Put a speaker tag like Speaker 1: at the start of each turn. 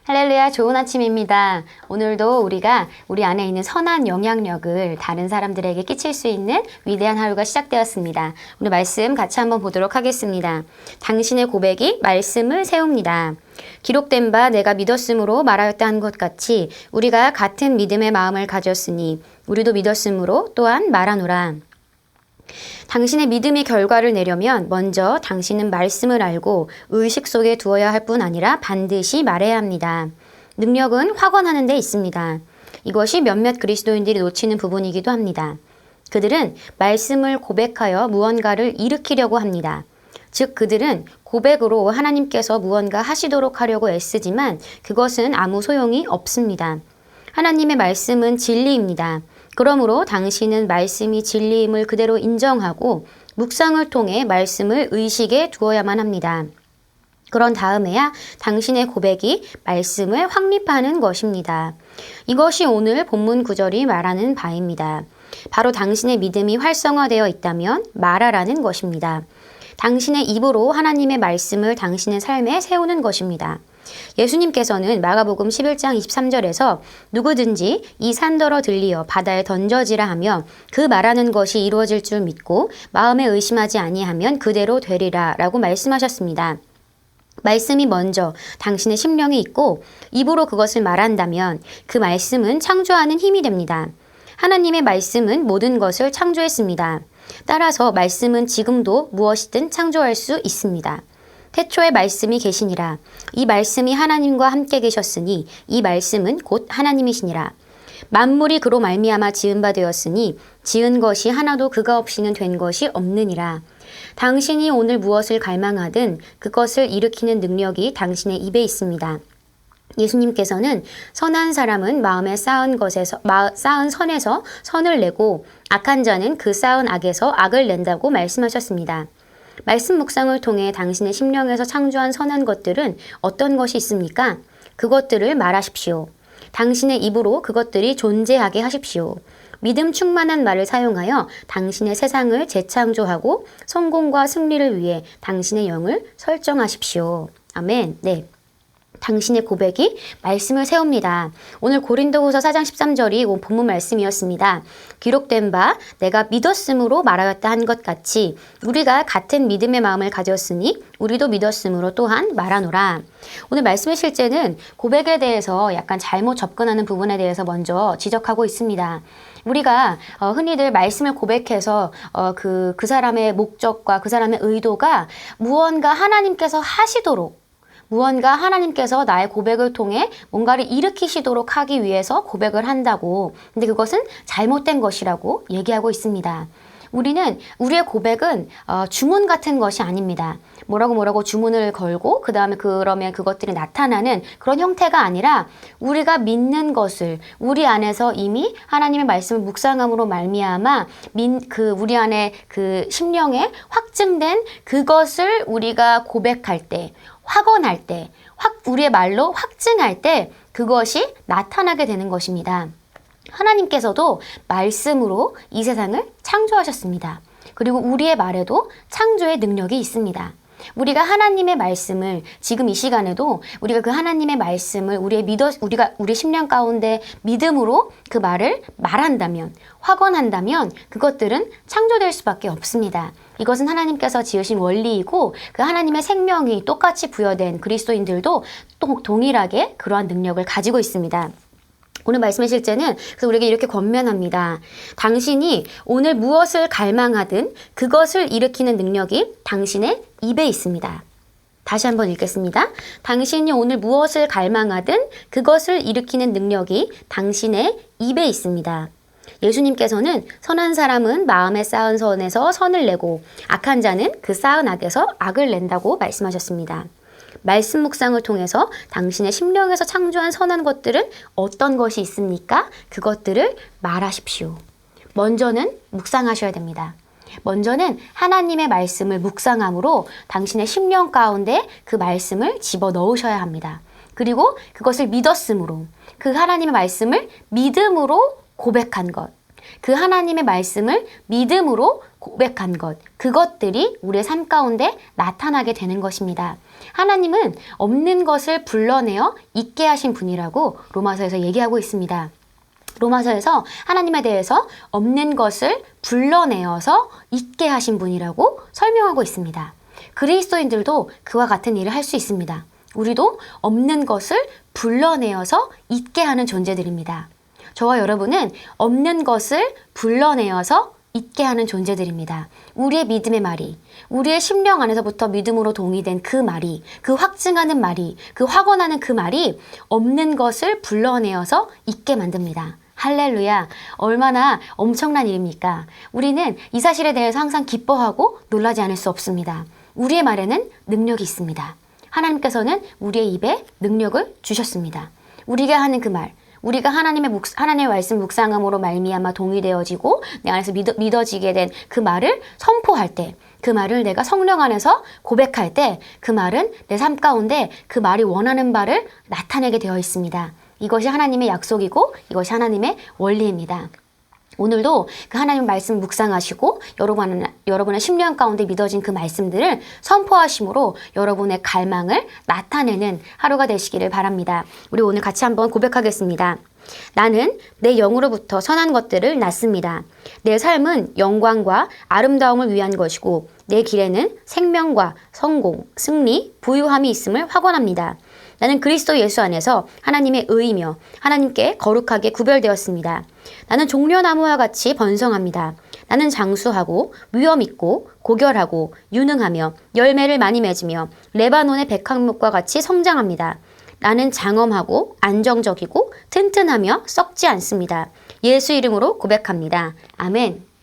Speaker 1: 할렐루야, 좋은 아침입니다. 오늘도 우리가 우리 안에 있는 선한 영향력을 다른 사람들에게 끼칠 수 있는 위대한 하루가 시작되었습니다. 오늘 말씀 같이 한번 보도록 하겠습니다. 당신의 고백이 말씀을 세웁니다. 기록된 바 내가 믿었으므로 말하였다 한 것 같이 우리가 같은 믿음의 마음을 가졌으니 우리도 믿었으므로 또한 말하노라. 당신의 믿음이 결과를 내려면 먼저 당신은 말씀을 알고 의식 속에 두어야 할 뿐 아니라 반드시 말해야 합니다. 능력은 확언하는 데 있습니다. 이것이 몇몇 그리스도인들이 놓치는 부분이기도 합니다. 그들은 말씀을 고백하여 무언가를 일으키려고 합니다. 즉 그들은 고백으로 하나님께서 무언가 하시도록 하려고 애쓰지만 그것은 아무 소용이 없습니다. 하나님의 말씀은 진리입니다. 그러므로 당신은 말씀이 진리임을 그대로 인정하고 묵상을 통해 말씀을 의식에 두어야만 합니다. 그런 다음에야 당신의 고백이 말씀을 확립하는 것입니다. 이것이 오늘 본문 구절이 말하는 바입니다. 바로 당신의 믿음이 활성화되어 있다면 말하라는 것입니다. 당신의 입으로 하나님의 말씀을 당신의 삶에 세우는 것입니다. 예수님께서는 마가복음 11장 23절에서 누구든지 이 산더러 들리어 바다에 던져지라 하며 그 말하는 것이 이루어질 줄 믿고 마음에 의심하지 아니하면 그대로 되리라 라고 말씀하셨습니다. 말씀이 먼저 당신의 심령에 있고 입으로 그것을 말한다면 그 말씀은 창조하는 힘이 됩니다. 하나님의 말씀은 모든 것을 창조했습니다. 따라서 말씀은 지금도 무엇이든 창조할 수 있습니다. 태초에 말씀이 계시니라. 이 말씀이 하나님과 함께 계셨으니 이 말씀은 곧 하나님이시니라. 만물이 그로 말미암아 지은 바 되었으니 지은 것이 하나도 그가 없이는 된 것이 없느니라. 당신이 오늘 무엇을 갈망하든 그것을 일으키는 능력이 당신의 입에 있습니다. 예수님께서는 선한 사람은 마음에 쌓은 선에서 선을 내고 악한 자는 그 쌓은 악에서 악을 낸다고 말씀하셨습니다. 말씀 묵상을 통해 당신의 심령에서 창조한 선한 것들은 어떤 것이 있습니까? 그것들을 말하십시오. 당신의 입으로 그것들이 존재하게 하십시오. 믿음 충만한 말을 사용하여 당신의 세상을 재창조하고 성공과 승리를 위해 당신의 영을 설정하십시오. 아멘. 네. 당신의 고백이 말씀을 세웁니다. 오늘 고린도후서 4장 13절이 본문 말씀이었습니다. 기록된 바 내가 믿었으므로 말하였다 한 것 같이 우리가 같은 믿음의 마음을 가졌으니 우리도 믿었으므로 또한 말하노라. 오늘 말씀의 실제는 고백에 대해서 약간 잘못 접근하는 부분에 대해서 먼저 지적하고 있습니다. 우리가 흔히들 말씀을 고백해서 그 사람의 목적과 그 사람의 의도가 무언가 하나님께서 하시도록 무언가 하나님께서 나의 고백을 통해 뭔가를 일으키시도록 하기 위해서 고백을 한다고. 근데 그것은 잘못된 것이라고 얘기하고 있습니다. 우리의 고백은 주문 같은 것이 아닙니다. 뭐라고 주문을 걸고 그 다음에 그러면 그것들이 나타나는 그런 형태가 아니라 우리가 믿는 것을 우리 안에서 이미 하나님의 말씀을 묵상함으로 말미암아 우리 안에 그 심령에 확증된 그것을 우리가 고백할 때 확언할 때, 우리의 말로 확증할 때 그것이 나타나게 되는 것입니다. 하나님께서도 말씀으로 이 세상을 창조하셨습니다. 그리고 우리의 말에도 창조의 능력이 있습니다. 우리가 하나님의 말씀을 지금 이 시간에도 우리가 그 하나님의 말씀을 우리 심령 가운데 믿음으로 그 말을 말한다면, 확언한다면 그것들은 창조될 수밖에 없습니다. 이것은 하나님께서 지으신 원리이고 그 하나님의 생명이 똑같이 부여된 그리스도인들도 또 동일하게 그러한 능력을 가지고 있습니다. 오늘 말씀의 실제는 그래서 우리에게 이렇게 권면합니다. 당신이 오늘 무엇을 갈망하든 그것을 일으키는 능력이 당신의 입에 있습니다. 다시 한번 읽겠습니다. 당신이 오늘 무엇을 갈망하든 그것을 일으키는 능력이 당신의 입에 있습니다. 예수님께서는 선한 사람은 마음에 쌓은 선에서 선을 내고 악한 자는 그 쌓은 악에서 악을 낸다고 말씀하셨습니다. 말씀 묵상을 통해서 당신의 심령에서 창조한 선한 것들은 어떤 것이 있습니까? 그것들을 말하십시오. 먼저는 묵상하셔야 됩니다. 먼저는 하나님의 말씀을 묵상함으로 당신의 심령 가운데 그 말씀을 집어넣으셔야 합니다. 그리고 그것을 믿었으므로 그 하나님의 말씀을 믿음으로 고백한 것. 그 하나님의 말씀을 믿음으로 고백한 것, 그것들이 우리의 삶 가운데 나타나게 되는 것입니다. 하나님은 없는 것을 불러내어 있게 하신 분이라고 로마서에서 얘기하고 있습니다. 로마서에서 하나님에 대해서 없는 것을 불러내어서 있게 하신 분이라고 설명하고 있습니다. 그리스도인들도 그와 같은 일을 할 수 있습니다. 우리도 없는 것을 불러내어서 있게 하는 존재들입니다. 저와 여러분은 없는 것을 불러내어서 있게 하는 존재들입니다. 우리의 믿음의 말이, 우리의 심령 안에서부터 믿음으로 동의된 그 말이, 그 확증하는 말이, 그 확언하는 그 말이 없는 것을 불러내어서 있게 만듭니다. 할렐루야. 얼마나 엄청난 일입니까? 우리는 이 사실에 대해서 항상 기뻐하고 놀라지 않을 수 없습니다. 우리의 말에는 능력이 있습니다. 하나님께서는 우리의 입에 능력을 주셨습니다. 우리가 하는 그 말, 우리가 하나님의 말씀 묵상함으로 말미암아 동의되어지고 내 안에서 믿어지게 된 그 말을 선포할 때, 그 말을 내가 성령 안에서 고백할 때 그 말은 내 삶 가운데 그 말이 원하는 바를 나타내게 되어 있습니다. 이것이 하나님의 약속이고 이것이 하나님의 원리입니다. 오늘도 그 하나님 말씀 묵상하시고 여러분의 심령 가운데 믿어진 그 말씀들을 선포하심으로 여러분의 갈망을 나타내는 하루가 되시기를 바랍니다. 우리 오늘 같이 한번 고백하겠습니다. 나는 내 영으로부터 선한 것들을 낳습니다. 내 삶은 영광과 아름다움을 위한 것이고 내 길에는 생명과 성공, 승리, 부유함이 있음을 확언합니다. 나는 그리스도 예수 안에서 하나님의 의이며 하나님께 거룩하게 구별되었습니다. 나는 종려나무와 같이 번성합니다. 나는 장수하고 위엄 있고 고결하고 유능하며 열매를 많이 맺으며 레바논의 백합목과 같이 성장합니다. 나는 장엄하고 안정적이고 튼튼하며 썩지 않습니다. 예수 이름으로 고백합니다. 아멘.